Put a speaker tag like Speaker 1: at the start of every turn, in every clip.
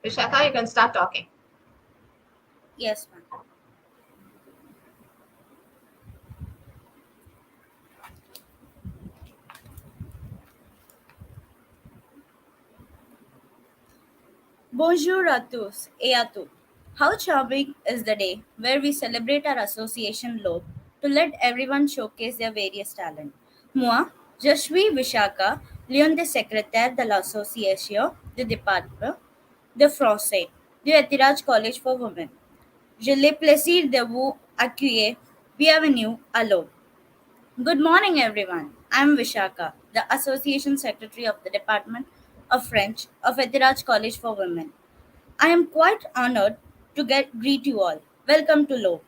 Speaker 1: Vishaka, you can start talking.
Speaker 2: Yes, ma'am. Bonjour à tous et à toutes. How charming is the day where we celebrate our association Lobe to let everyone showcase their various talents. Moi, je suis Vishaka, l'une des secrétaires de l'association du département de français du Ethiraj College for Women. J'ai le plaisir de vous accueillir. Bienvenue à Lobe. Good morning, everyone. I'm Vishaka, the Association Secretary of the Department of French of Ethiraj College for Women. I am quite honored to greet you all. Welcome to Low.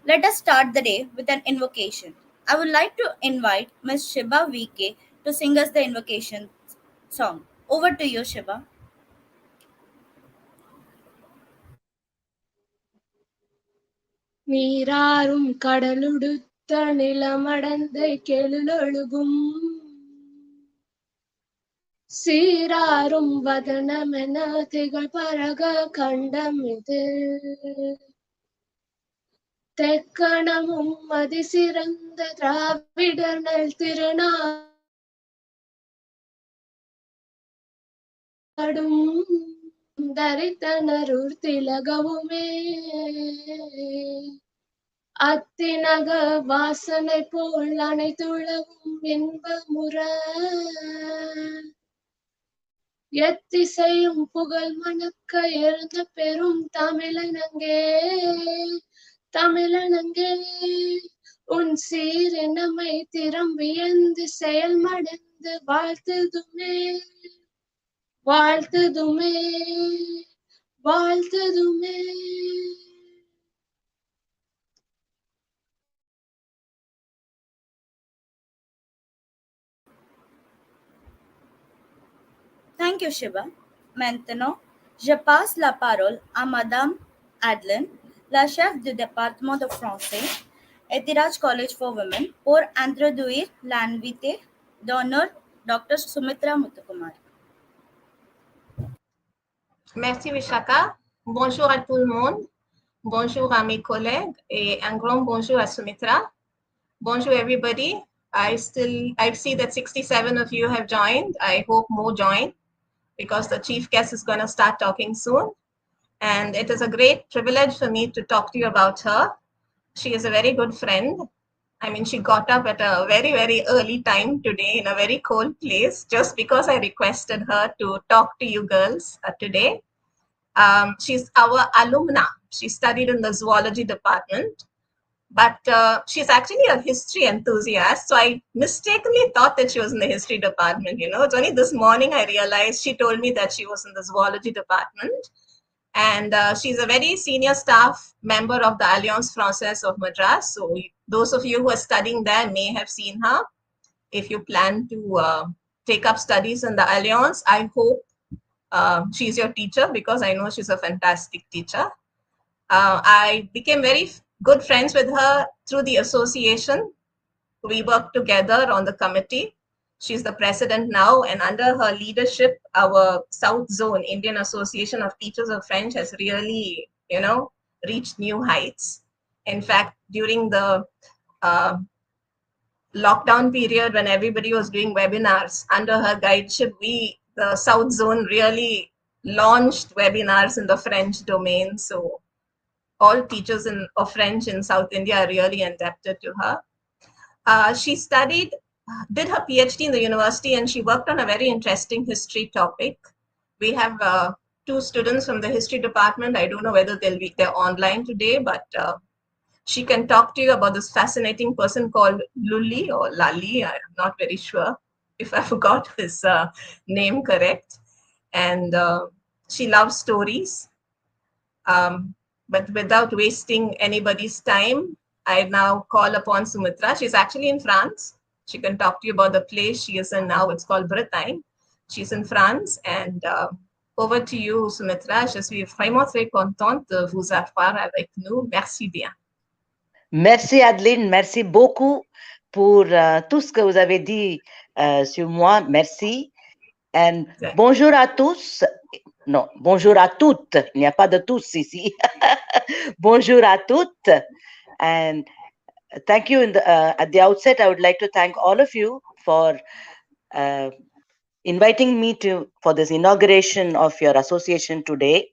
Speaker 2: Let us start the day with an invocation. I would like to invite Ms. Shiba VK to sing us the invocation song. Over to you, Shiba.
Speaker 3: நீராறும் கடலுடுத்த நிலமடந்தை கெழுலொழுகும் சீராறும் வதனமென திகழ் பரக கண்டமிது தெக்கணமும் அதிசிறந்த திராவிடர் நல் திருநாடும் தரித்தனருர் திலகவுமே அத்தினக வாசனை போல் அனைத்துளவும் இன்பமுற எத்திசையும் புகழ் மணக்க இருந்த பெரும் தமிழனங்கே உன் சீரினமை திறம் வியந்து செயல்மடைந்து வாழ்த்துதுமே
Speaker 2: Thank you, Shiba. Maintenant, je passe la parole à Madame Adeline, la chef du département de français Ethiraj College for Women, pour introduire l'invité d'honneur Dr. Sumitra Muthukumar.
Speaker 1: Merci Vishaka. Bonjour à tout le monde. Bonjour à mes collègues et un grand bonjour à Sumitra. Bonjour everybody. I see that 67 of you have joined. I hope more join because the chief guest is going to start talking soon. And it is a great privilege for me to talk to you about her. She is a very good friend. I mean, she got up at a very, very early time today in a very cold place just because I requested her to talk to you girls today. She's our alumna. She studied in the zoology department, but she's actually a history enthusiast. So I mistakenly thought that she was in the history department. You know, it's only this morning I realized she told me that she was in the zoology department. And she's a very senior staff member of the Alliance Française of Madras. So those of you who are studying there may have seen her. If you plan to take up studies in the Alliance, I hope she's your teacher because I know she's a fantastic teacher. I became very good friends with her through the association. We worked together on the committee. She's the president now, and under her leadership, our South Zone Indian Association of Teachers of French has really, reached new heights. In fact, during the lockdown period when everybody was doing webinars, under her guideship, the South Zone really launched webinars in the French domain. So all teachers of French in South India are really indebted to her. She did her PhD in the university, and she worked on a very interesting history topic. We have 2 students from the history department. I don't know whether they're online today, but she can talk to you about this fascinating person called Lully or Lali. I'm not very sure if I forgot his name correct. And she loves stories. But without wasting anybody's time, I now call upon Sumitra. She's actually in France. She can talk to you about the place she is in now. It's called Bretagne. She's in France. And over to you, Sumitra. Je suis vraiment très contente de vous avoir avec nous. Merci bien.
Speaker 4: Merci Adeline, merci beaucoup pour tout ce que vous avez dit sur moi. Merci. And bonjour à tous. No, bonjour à toutes. Il n'y a pas de tous ici. Bonjour à toutes. And thank you. At the outset, I would like to thank all of you for inviting me for this inauguration of your association today.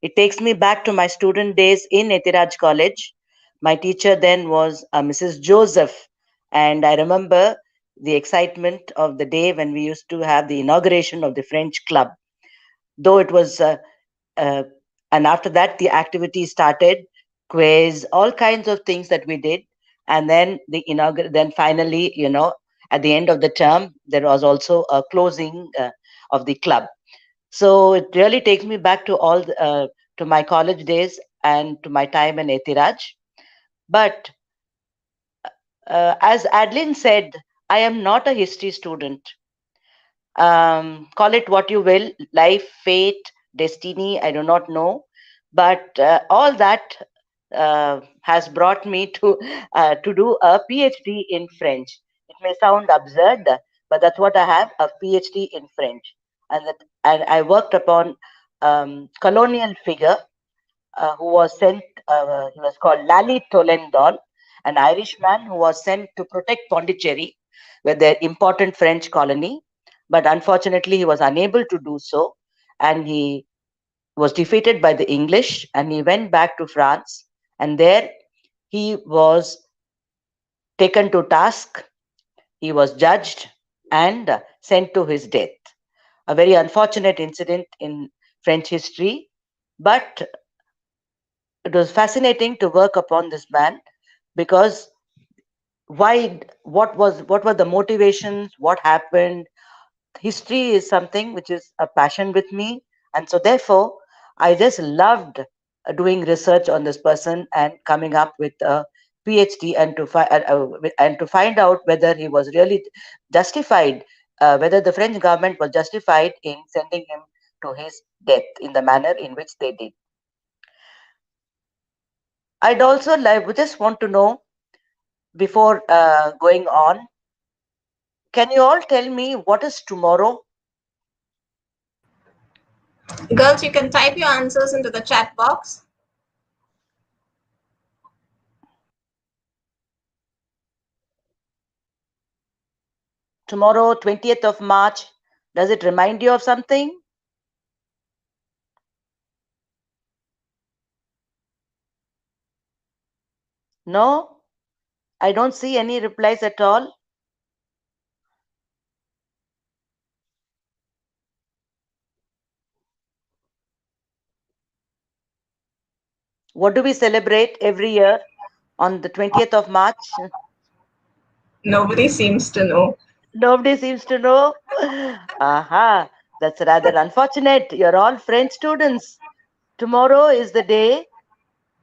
Speaker 4: It takes me back to my student days in Ethiraj College. My teacher then was Mrs. Joseph, and I remember the excitement of the day when we used to have the inauguration of the French club. Though it was and after that the activity started, quiz, all kinds of things that we did. And then then finally, at the end of the term there was also a closing of the club. So it really takes me back to to my college days and to my time in Ethiraj. But as Adeline said, I am not a history student. Call it what you will, life, fate, destiny, I do not know. But all that has brought me to do a PhD in French. It may sound absurd, but that's what I have, a PhD in French. And I worked upon colonial figure who was sent, he was called Lally Tollendal, an Irishman who was sent to protect Pondicherry, with their important French colony. But unfortunately, he was unable to do so, and he was defeated by the English, and he went back to France, and there he was taken to task. He was judged and sent to his death. A very unfortunate incident in French history, but it was fascinating to work upon this man, because what were the motivations, what happened. History is something which is a passion with me, and so therefore I just loved doing research on this person and coming up with a PhD, and to find out whether he was really justified, whether the French government was justified in sending him to his death in the manner in which they did. I'd also just want to know, before going on, can you all tell me what is tomorrow?
Speaker 1: Girls, you can type your answers into the chat box.
Speaker 4: Tomorrow, 20th of March, does it remind you of something? No? I don't see any replies at all. What do we celebrate every year on the 20th of March?
Speaker 1: Nobody seems to know.
Speaker 4: Nobody seems to know. Aha, that's rather unfortunate. You're all French students. Tomorrow is the day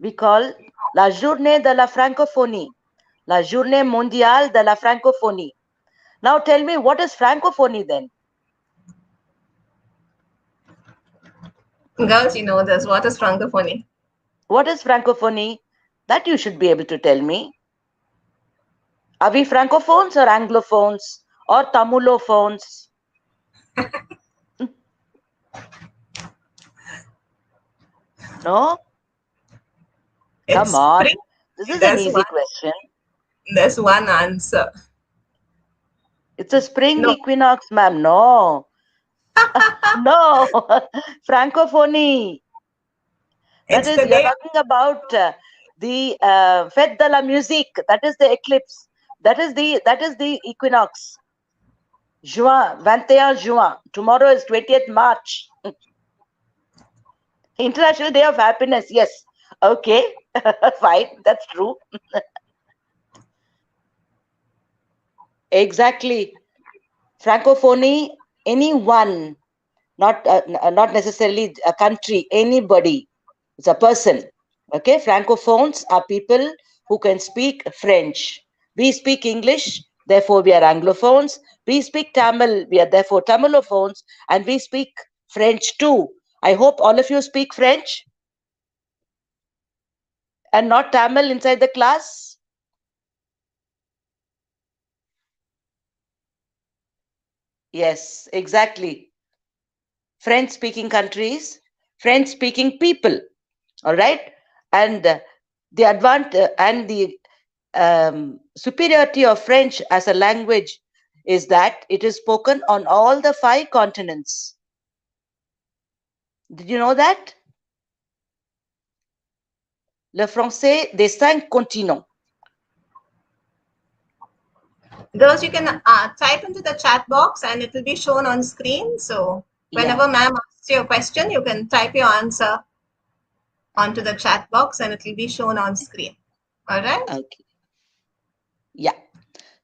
Speaker 4: we call La Journée de la Francophonie, La Journée Mondiale de la Francophonie. Now tell me, what is Francophonie then?
Speaker 1: Girls, you know this. What is Francophonie?
Speaker 4: What is Francophonie? That you should be able to tell me. Are we Francophones or Anglophones or Tamulophones? No? Come on. This is an easy question.
Speaker 1: There's one answer.
Speaker 4: It's a spring equinox, ma'am. No. No. Francophonie. That is, you're talking about the Fête de la Musique. That is the eclipse. That is the equinox. Juin, 21 Juin. Tomorrow is 20th March. International Day of Happiness. Yes. Okay. Fine. That's true. Exactly. Francophonie, anyone, not necessarily a country, anybody. It's a person. Okay. Francophones are people who can speak French. We speak English, therefore we are Anglophones. We speak Tamil, we are therefore Tamilophones, and we speak French too. I hope all of you speak French and not Tamil inside the class. Yes, exactly. French-speaking countries, French-speaking people. All right, and the advantage and the superiority of French as a language is that it is spoken on all the 5 continents. Did you know that? Le français des 5 continents.
Speaker 1: Girls, you can type into the chat box and it will be shown on screen. So whenever ma'am asks you a question, you can type your answer onto the chat box and it will be shown on screen. All right?
Speaker 4: Okay. Yeah.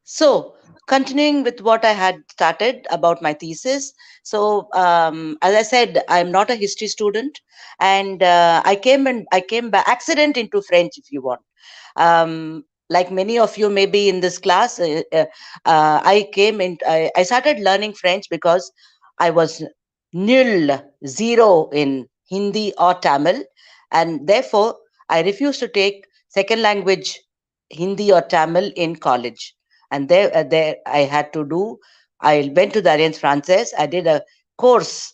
Speaker 4: So, continuing with what I had started about my thesis. So, as I said, I'm not a history student, and I came by accident into French, if you want. Like many of you, maybe in this class, I started learning French because I was nil, zero in Hindi or Tamil, and therefore I refused to take second language Hindi or Tamil in college. And there I had to do. I went to the Alliance Française. I did a course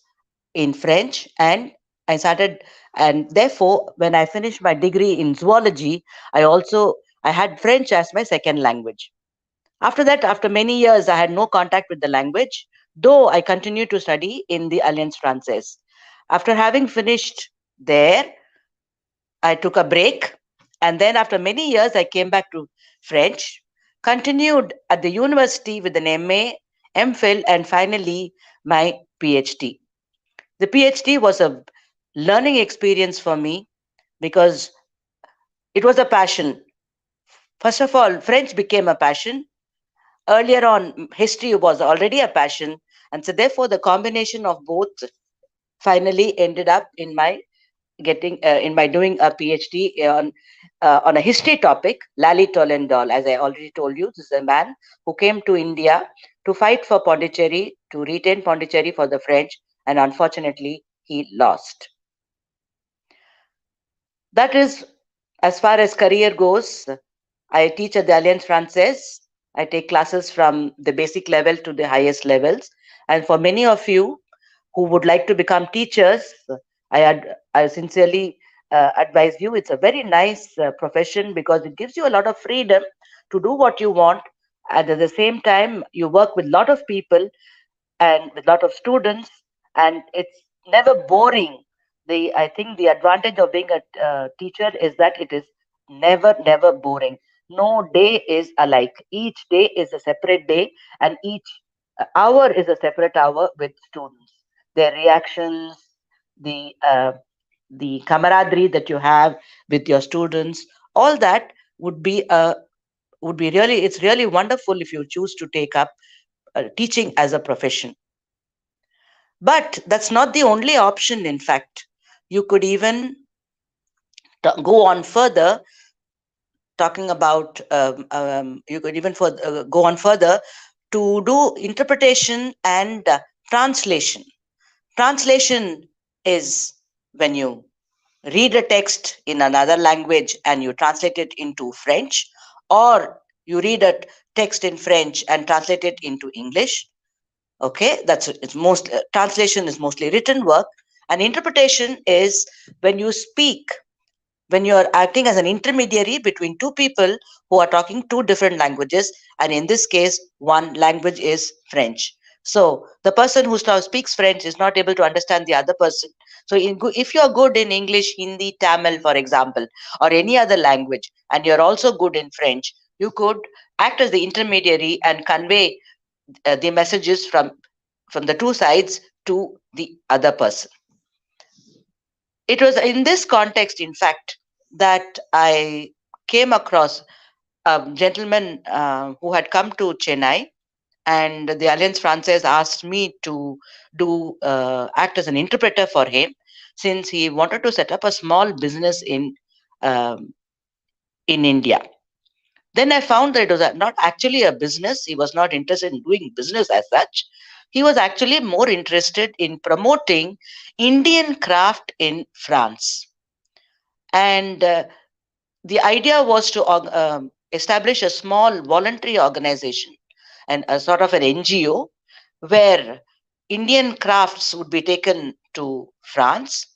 Speaker 4: in French, and I started. And therefore, when I finished my degree in zoology, I had French as my second language. After that, after many years, I had no contact with the language, though I continued to study in the Alliance Française. After having finished there, I took a break, and then after many years, I came back to French, continued at the university with an MA, MPhil, and finally my PhD. The PhD was a learning experience for me because it was a passion. First of all, French became a passion. Earlier on, history was already a passion. And so, therefore, the combination of both finally ended up in my doing a PhD on a history topic, Lally Tollendal. As I already told you, this is a man who came to India to fight for Pondicherry, to retain Pondicherry for the French, and unfortunately, he lost. That is, as far as career goes, I teach at the Alliance Française. I take classes from the basic level to the highest levels. And for many of you who would like to become teachers, I sincerely advise you. It's a very nice profession because it gives you a lot of freedom to do what you want. And at the same time, you work with a lot of people and with a lot of students, and it's never boring. I think the advantage of being a teacher is that it is never boring. No day is alike. Each day is a separate day, and each hour is a separate hour with students. Their reactions, the uh, the camaraderie that you have with your students, all that would be really, it's really wonderful if you choose to take up teaching as a profession. But that's not the only option, in fact. You could even go on further, talking about, you could even go on further to do interpretation and translation. Translation is when you read a text in another language and you translate it into French, or you read a text in French and translate it into English. Okay, translation is mostly written work, and interpretation is when you speak, when you are acting as an intermediary between two people who are talking two different languages, and in this case one language is French. So the person who speaks French is not able to understand the other person. So if you are good in English, Hindi, Tamil, for example, or any other language, and you're also good in French, you could act as the intermediary and convey the messages from the two sides to the other person. It was in this context, in fact, that I came across a gentleman who had come to Chennai, and the Alliance Française asked me to act as an interpreter for him, since he wanted to set up a small business um, in India. Then I found that it was not actually a business. He was not interested in doing business as such. He was actually more interested in promoting Indian craft in France. And the idea was to establish a small voluntary organization and a sort of an NGO where Indian crafts would be taken to France.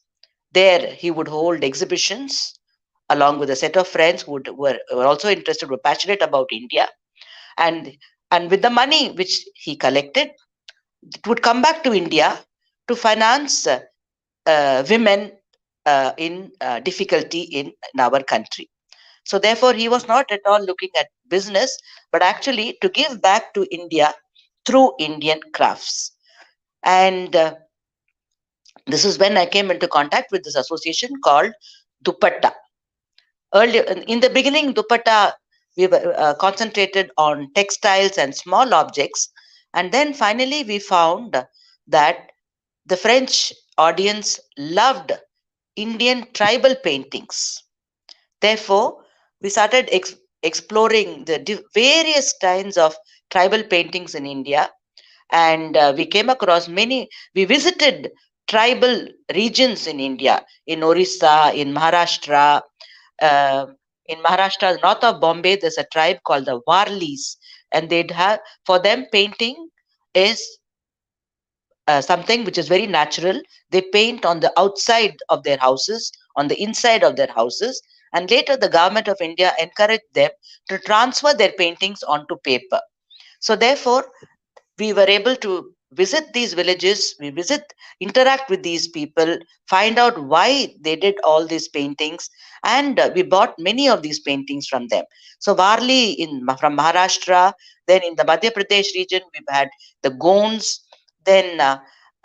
Speaker 4: There he would hold exhibitions along with a set of friends were also interested, were passionate about India. And, and with the money which he collected, it would come back to India to finance women in difficulty in our country. So therefore, he was not at all looking at business, but actually to give back to India through Indian crafts. And this is when I came into contact with this association called Dupatta. Earlier, in the beginning, Dupatta, we were concentrated on textiles and small objects. And then finally, we found that the French audience loved Indian tribal paintings. Therefore, we started exploring the various kinds of tribal paintings in India, and we came across many. We visited tribal regions in India, in Orissa, in Maharashtra. Uh, in Maharashtra, north of Bombay, there's a tribe called the Warlis, and they'd have for them painting is something which is very natural. They paint on the outside of their houses, on the inside of their houses, and later the government of India encouraged them to transfer their paintings onto paper. So, therefore, we were able to visit these villages, interact with these people, find out why they did all these paintings, and we bought many of these paintings from them. So Varli from Maharashtra, then in the Madhya Pradesh region we've had the Gonds, then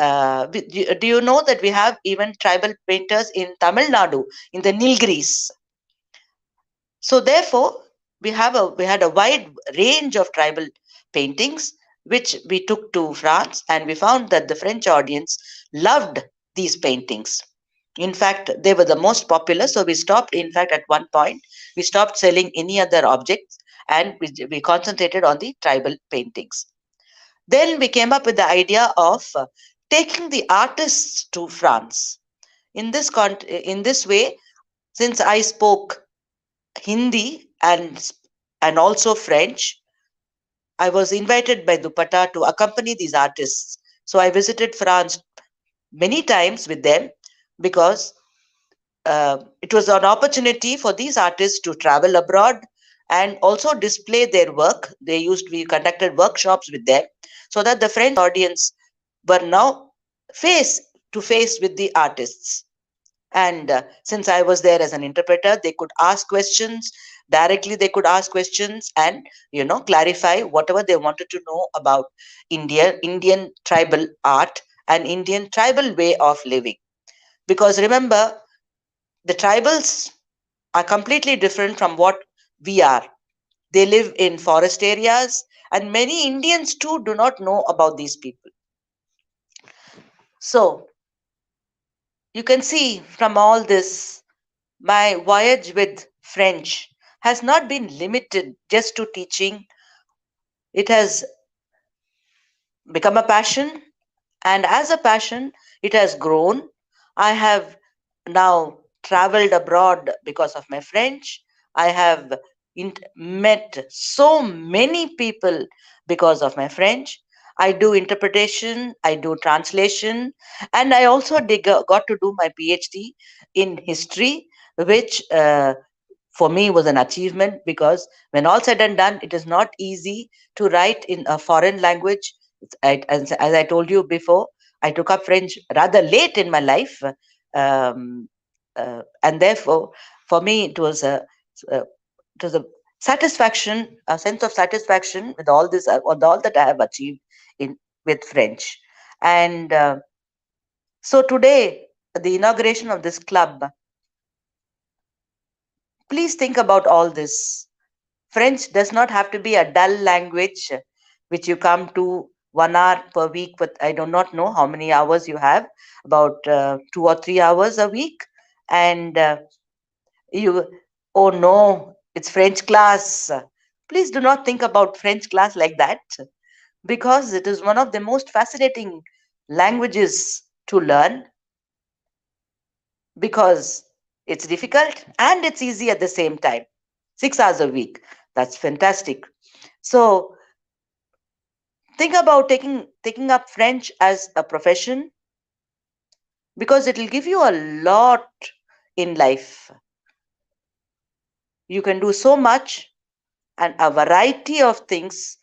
Speaker 4: do you know that we have even tribal painters in Tamil Nadu, in the Nilgiris? So therefore, we had a wide range of tribal paintings which we took to France, and we found that the French audience loved these paintings. In fact, they were the most popular. So we stopped. In fact, at one point, we stopped selling any other objects, and we concentrated on the tribal paintings. Then we came up with the idea of taking the artists to France. In this way, since I spoke Hindi and also French, I was invited by Dupatta to accompany these artists. So I visited France many times with them because it was an opportunity for these artists to travel abroad and also display their work. We conducted workshops with them so that the French audience were now face to face with the artists. And since I was there as an interpreter, they could ask questions directly. They could ask questions and clarify whatever they wanted to know about Indian tribal art and Indian tribal way of living. Because remember, the tribals are completely different from what we are. They live in forest areas, and many Indians too do not know about these people. So you can see from all this, my voyage with French has not been limited just to teaching. It has become a passion, and as a passion, it has grown. I have now traveled abroad because of my French. I have met so many people because of my French. I do interpretation, I do translation, and I also got to do my PhD in history, which for me was an achievement because when all said and done, it is not easy to write in a foreign language. As I told you before, I took up French rather late in my life, and therefore, for me, it was a satisfaction, a sense of satisfaction with all this, with all that I have achieved in with French. And so today, the inauguration of this club, please think about all this. French does not have to be a dull language which you come to 1 hour per week, but I do not know how many hours you have, about 2 or 3 hours a week. And you, oh no, it's French class. Please do not think about French class like that, because it is one of the most fascinating languages to learn, because it's difficult and it's easy at the same time. 6 hours a week. That's fantastic. So Think about taking up French as a profession, because it will give you a lot in life. You can do so much and a variety of things,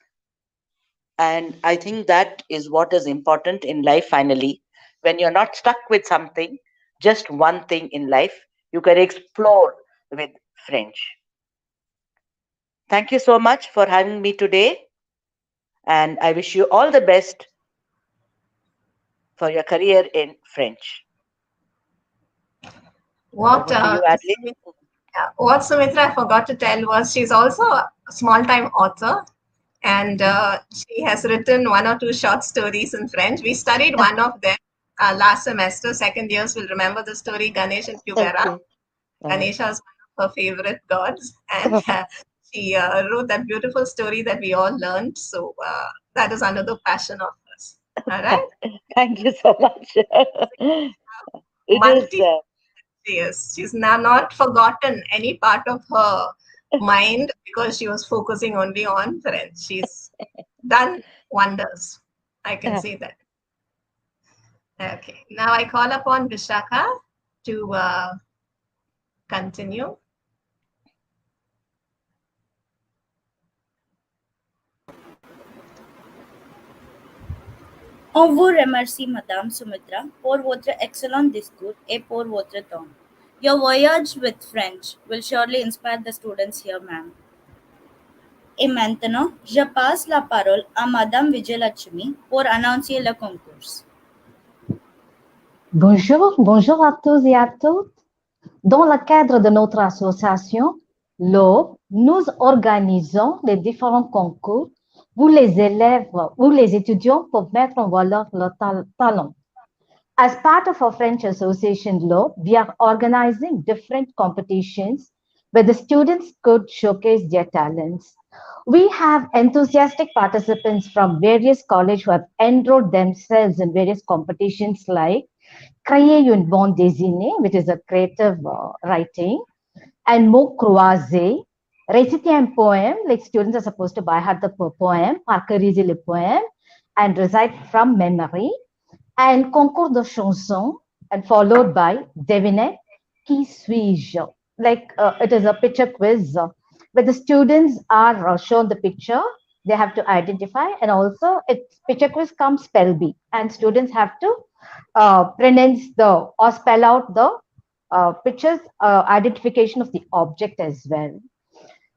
Speaker 4: and I think that is what is important in life finally. When you're not stuck with something, just one thing in life, you can explore with French. Thank you so much for having me today, and I wish you all the best for your career in French.
Speaker 1: What
Speaker 4: Over to you, Adley.
Speaker 1: what Sumitra forgot to tell was she's also a small-time author, and she has written one or two short stories in French. We studied one of them last semester. Second years will remember the story Ganesh and Kubera.
Speaker 4: Okay.
Speaker 1: Ganesha is one of her favorite gods, and she wrote that beautiful story that we all learned. So that is another passion of hers. All right,
Speaker 4: Thank you so much. It is.
Speaker 1: multi. Yes, she's now not forgotten any part of her mind because she was focusing only on French. She's done wonders. I can say that. Okay, now I call upon Vishaka to continue.
Speaker 2: On vous remercie, Madame Sumitra, pour votre excellent discours et pour votre temps. Your voyage with French will surely inspire the students here, ma'am. Et maintenant, je passe la parole à Madame Vijayalakshmi pour annoncer le concours.
Speaker 5: Bonjour, bonjour à tous et à toutes. Dans le cadre de notre association, l'Aube, nous organisons les différents concours où les élèves ou les étudiants peuvent mettre en valeur leur talent. As part of our French Association Law, we are organizing different competitions where the students could showcase their talents. We have enthusiastic participants from various colleges who have enrolled themselves in various competitions like Créer une bande dessinée, which is a creative writing, and mots croisés, réciter un poème, like students are supposed to by heart the poem, parcourir le poème, and recite from memory, and concours de chansons, and followed by devinette, qui suis-je? Like it is a picture quiz where the students are shown the picture, they have to identify, and also it's picture quiz comes spell bee, and students have to pronounce the or spell out the pictures identification of the object as well.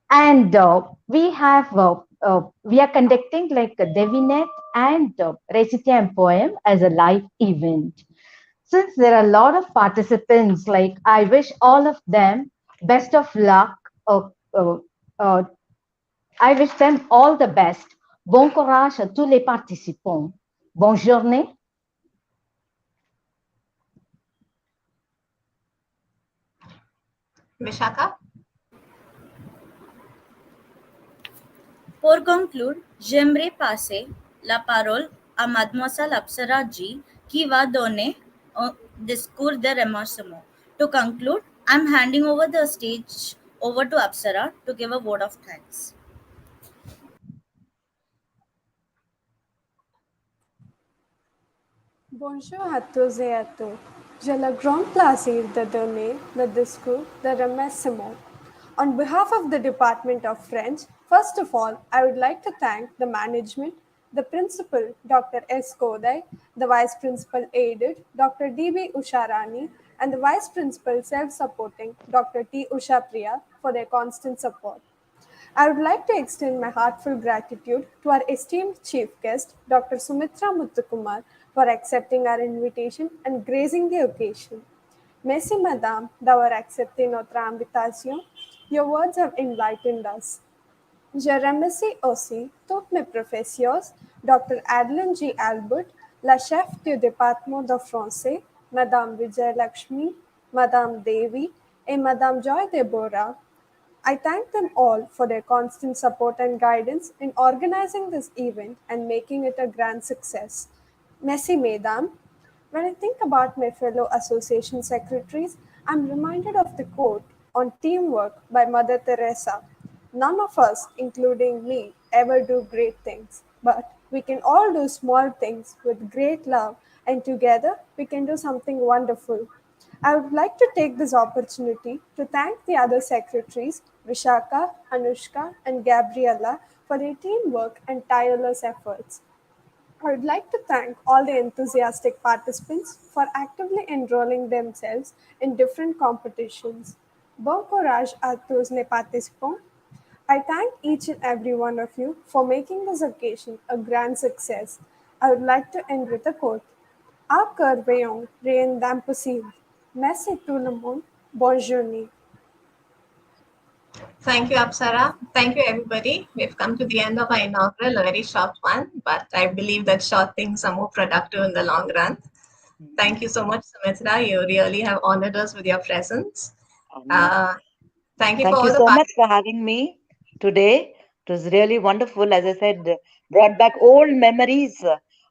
Speaker 5: And we are conducting like a devinette and recite un poem as a live event. Since there are a lot of participants, like I wish all of them best of luck. Uh, uh, I wish them all the best. Bon courage à tous les participants. Bonne journée.
Speaker 1: Vishaka?
Speaker 2: Pour conclure, j'aimerais passer la parole à Mademoiselle Apsara Ji qui va donner un discours de remerciement. To conclude, I'm handing over the stage over to Apsara to give a word of thanks.
Speaker 3: Bonjour à tous et à toutes. J'ai le grand plaisir de donner le discours de remerciement. On behalf of the Department of French, first of all, I would like to thank the management, the principal, Dr. S. Kodai, the vice principal aided, Dr. D.B. Usharani, and the vice principal self-supporting, Dr. T. Usha Priya, for their constant support. I would like to extend my heartfelt gratitude to our esteemed chief guest, Dr. Sumitra Muthukumar, for accepting our invitation and gracing the occasion. Merci, Madame, d'avoir accepté notre invitation. Your words have enlightened us. Je remercie aussi toutes mes professeurs, Dr. Adeline G. Albert, la chef du département de français, Madame Vijay Lakshmi, Madame Devi, et Madame Joy Deborah. I thank them all for their constant support and guidance in organizing this event and making it a grand success. Merci, Mesdames. When I think about my fellow association secretaries, I'm reminded of the quote on teamwork by Mother Teresa. None of us, including me, ever do great things, but we can all do small things with great love, and together we can do something wonderful. I would like to take this opportunity to thank the other secretaries, Vishaka, Anushka, and Gabriella, for their teamwork and tireless efforts. I would like to thank all the enthusiastic participants for actively enrolling themselves in different competitions. Bon courage à tous les participants. I thank each and every one of you for making this occasion a grand success. I would like to end with a quote. À cœur veillon, rien d'impossible. Merci tout le monde. Bonne journée.
Speaker 1: Thank you, Apsara. Thank you, everybody. We've come to the end of our inaugural, a very short one, but I believe that short things are more productive in the long run. Thank you so much, Sumitra. You really have honored us with your presence. Thank you for
Speaker 4: Thank
Speaker 1: all
Speaker 4: you
Speaker 1: the
Speaker 4: so much for having me today. It was really wonderful. As I said, brought back old memories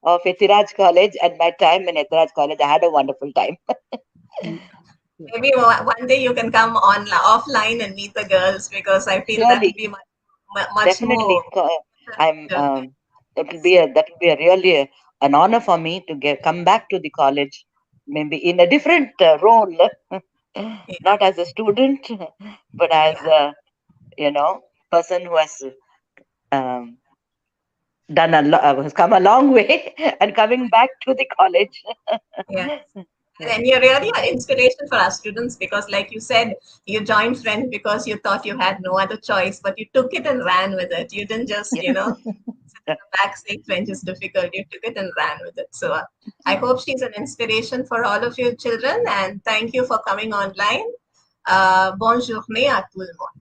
Speaker 4: of Ethiraj College and my time in Ethiraj College. I had a wonderful time.
Speaker 1: Maybe one day you can come on offline and meet the girls, because I feel that
Speaker 4: Surely,
Speaker 1: would be much
Speaker 4: definitely.
Speaker 1: more.
Speaker 4: I'm. That will be a really an honor for me to come back to the college, maybe in a different role, not as a student, but as a person who has um, has come a long way and coming back to the college.
Speaker 1: Yeah.
Speaker 4: Yeah.
Speaker 1: And you're really an inspiration for our students, because, like you said, you joined Friends because you thought you had no other choice, but you took it and ran with it. You didn't just,
Speaker 4: Yeah.
Speaker 1: sit in the back saying French is difficult. You took it and ran with it. So I hope she's an inspiration for all of you children. And thank you for coming online. Bonne journée à tout le monde.